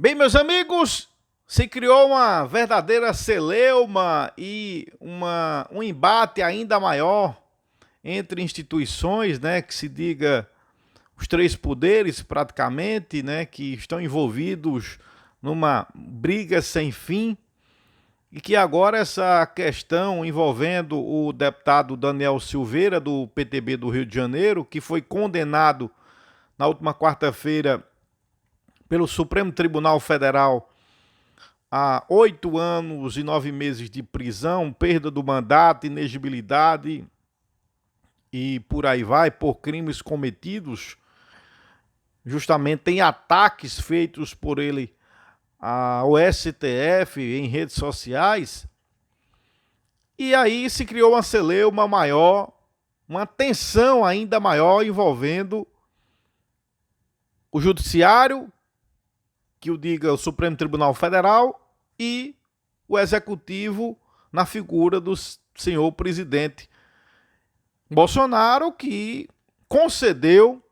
Bem, meus amigos, se criou uma verdadeira celeuma e um embate ainda maior entre instituições, né, que se diga os três poderes praticamente, né, que estão envolvidos numa briga sem fim e que agora essa questão envolvendo o deputado Daniel Silveira do PTB do Rio de Janeiro, que foi condenado na última quarta-feira pelo Supremo Tribunal Federal a 8 anos e 9 meses de prisão, perda do mandato, inegibilidade e por aí vai, por crimes cometidos justamente em ataques feitos por ele ao STF em redes sociais. E aí se criou uma celeuma maior, uma tensão ainda maior envolvendo o judiciário, que o diga o Supremo Tribunal Federal, e o Executivo na figura do senhor presidente Bolsonaro, que concedeu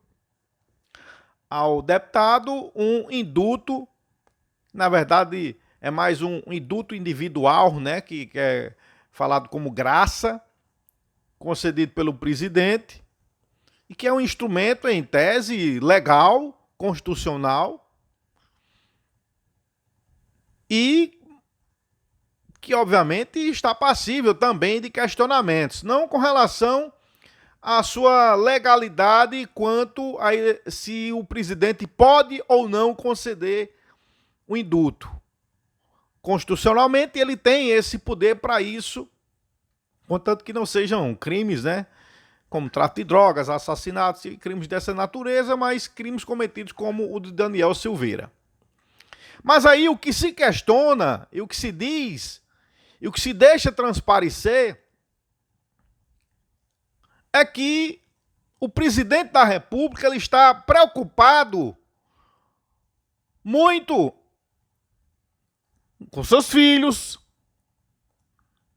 ao deputado um indulto, na verdade é mais um indulto individual, né, que é falado como graça, concedido pelo presidente, e que é um instrumento, em tese, legal, constitucional, e que obviamente está passível também de questionamentos, não com relação à sua legalidade quanto a se o presidente pode ou não conceder o indulto. Constitucionalmente ele tem esse poder para isso, contanto que não sejam crimes, né, como tráfico de drogas, assassinatos e crimes dessa natureza, mas crimes cometidos como o de Daniel Silveira. Mas aí o que se questiona, e o que se diz, e o que se deixa transparecer é que o presidente da República ele está preocupado muito com seus filhos,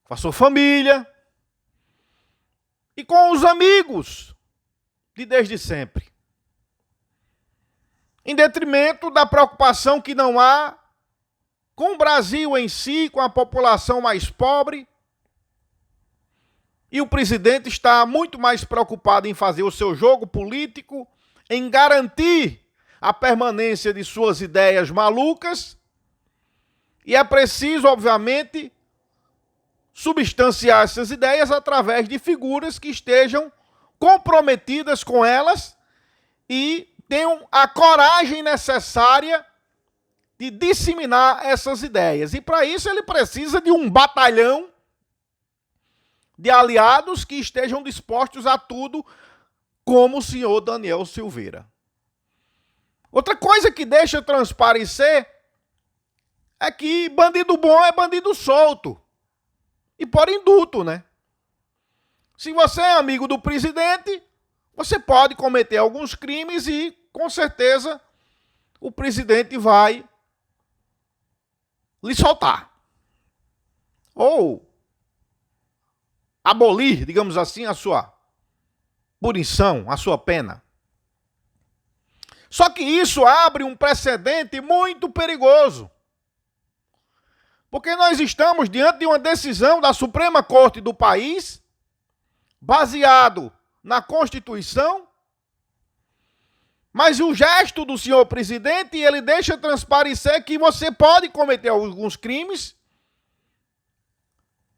com a sua família e com os amigos de desde sempre, em detrimento da preocupação que não há com o Brasil em si, com a população mais pobre. E o presidente está muito mais preocupado em fazer o seu jogo político, em garantir a permanência de suas ideias malucas. E é preciso, obviamente, substanciar essas ideias através de figuras que estejam comprometidas com elas e tenham a coragem necessária de disseminar essas ideias. E para isso ele precisa de um batalhão de aliados que estejam dispostos a tudo, como o senhor Daniel Silveira. Outra coisa que deixa transparecer é que bandido bom é bandido solto. E por indulto, né? Se você é amigo do presidente, você pode cometer alguns crimes e, com certeza, o presidente vai lhe soltar. Ou abolir, digamos assim, a sua punição, a sua pena. Só que isso abre um precedente muito perigoso. Porque nós estamos diante de uma decisão da Suprema Corte do país, baseado na Constituição, mas o gesto do senhor presidente, ele deixa transparecer que você pode cometer alguns crimes,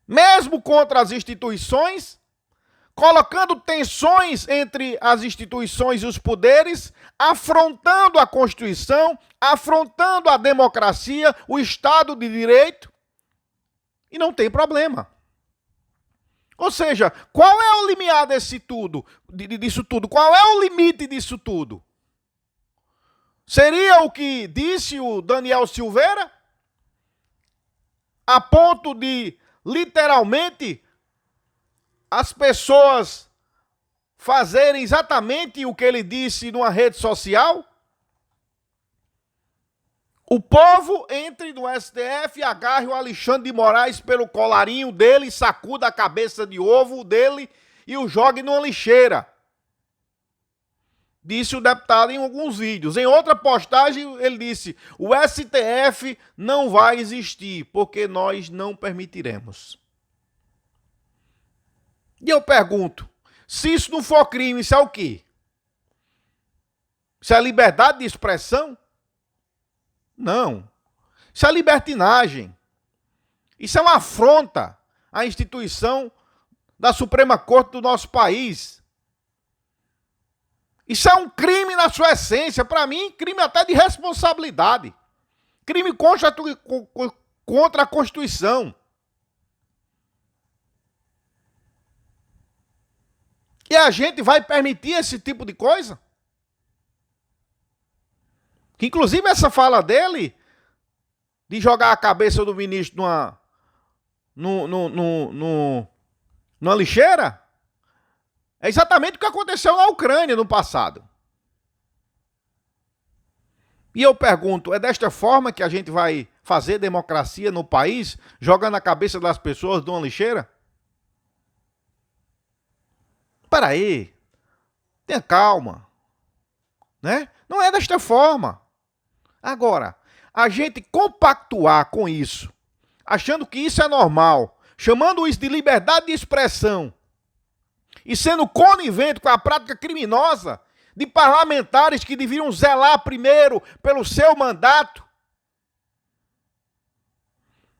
mesmo contra as instituições, colocando tensões entre as instituições e os poderes, afrontando a Constituição, afrontando a democracia, o Estado de Direito, e não tem problema. Ou seja, qual é o limiar disso tudo? Qual é o limite disso tudo? Seria o que disse o Daniel Silveira? A ponto de, literalmente, as pessoas fazerem exatamente o que ele disse numa rede social? O povo entre no STF e agarre o Alexandre de Moraes pelo colarinho dele, sacuda a cabeça de ovo dele e o jogue numa lixeira. disse o deputado em alguns vídeos. Em outra postagem, ele disse: o STF não vai existir, porque nós não permitiremos. E eu pergunto, se isso não for crime, isso é o quê? Isso é liberdade de expressão? Não. Isso é libertinagem. Isso é uma afronta à instituição da Suprema Corte do nosso país. Isso é um crime na sua essência. Para mim, crime até de responsabilidade. Crime contra a Constituição. E a gente vai permitir esse tipo de coisa? Que inclusive essa fala dele, de jogar a cabeça do ministro numa lixeira, é exatamente o que aconteceu na Ucrânia no passado. E eu pergunto, é desta forma que a gente vai fazer democracia no país, jogando a cabeça das pessoas numa lixeira? Para aí, tenha calma, né? Não é desta forma. Agora, a gente compactuar com isso, achando que isso é normal, chamando isso de liberdade de expressão e sendo conivente com a prática criminosa de parlamentares que deveriam zelar primeiro pelo seu mandato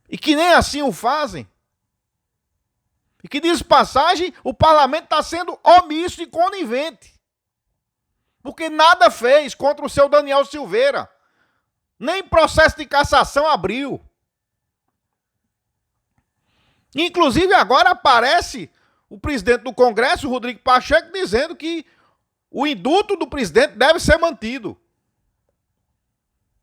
e que nem assim o fazem. E que, diz passagem, o parlamento está sendo omisso e conivente. Porque nada fez contra o seu Daniel Silveira. Nem processo de cassação abriu. Inclusive agora aparece o presidente do Congresso, Rodrigo Pacheco, dizendo que o indulto do presidente deve ser mantido.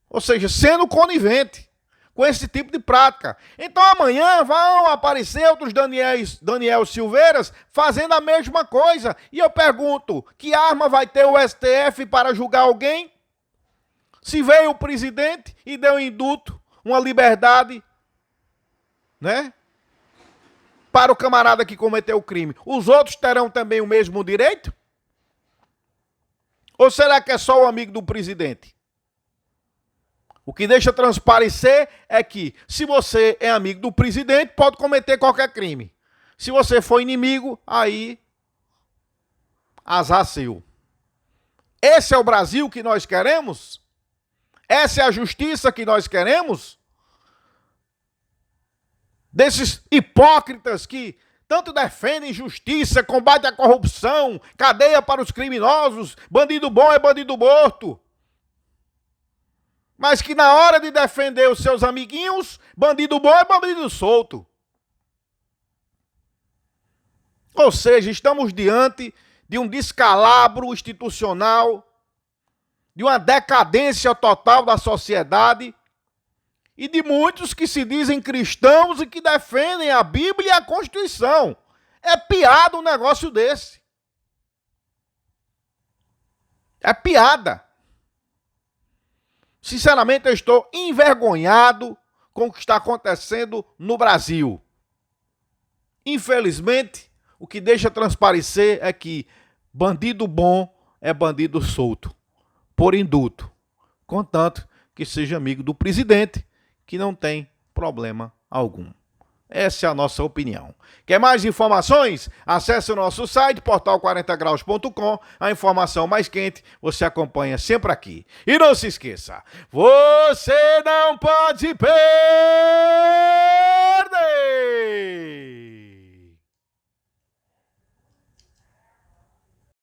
Ou seja, sendo conivente com esse tipo de prática. Então amanhã vão aparecer outros Daniel Silveiras fazendo a mesma coisa. E eu pergunto, que arma vai ter o STF para julgar alguém? Se veio o presidente e deu um indulto, uma liberdade, né, para o camarada que cometeu o crime, os outros terão também o mesmo direito? Ou será que é só o amigo do presidente? O que deixa transparecer é que, se você é amigo do presidente, pode cometer qualquer crime. Se você for inimigo, aí, azar seu. Esse é o Brasil que nós queremos? Essa é a justiça que nós queremos? Desses hipócritas que tanto defendem justiça, combate à corrupção, cadeia para os criminosos, bandido bom é bandido morto. Mas que na hora de defender os seus amiguinhos, bandido bom é bandido solto. Ou seja, estamos diante de um descalabro institucional, de uma decadência total da sociedade e de muitos que se dizem cristãos e que defendem a Bíblia e a Constituição. É piada um negócio desse. É piada. Sinceramente, eu estou envergonhado com o que está acontecendo no Brasil. Infelizmente, o que deixa transparecer é que bandido bom é bandido solto, por indulto, contanto que seja amigo do presidente, que não tem problema algum. Essa é a nossa opinião. Quer mais informações? Acesse o nosso site, portal40graus.com. A informação mais quente você acompanha sempre aqui. E não se esqueça, você não pode perder!